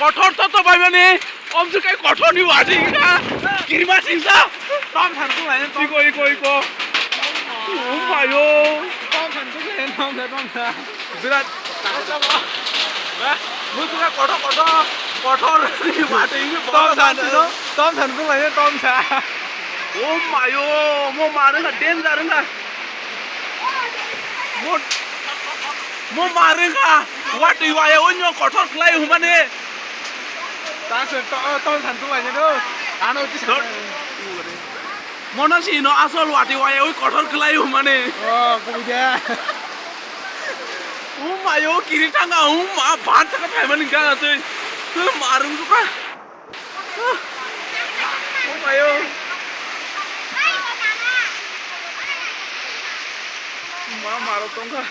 कठोर तो भाई मैंने अब से कहीं कठोर नहीं हुआ जी का गिरमा सिंह सा Tom thần cũng lại Tom 이거 oh my god Tom thần cũng lại Tom thần बिरा मुझे कठोर कठोर कठोर नहीं हुआ जी Tom thần cũng lại Tom xà oh my god mau मारे का डेंजर ना mau मारे का what do you want onyo कठोर क्लाई हुआ ने ta sẽ Tom thần cũng lại như đó anh ơi chứ mana sih no asal wati waya oi kotor kelai mana cũng vậy mayo kiri tangga ma ban tak kai man ga tuh marung suka mayo ma maro tongka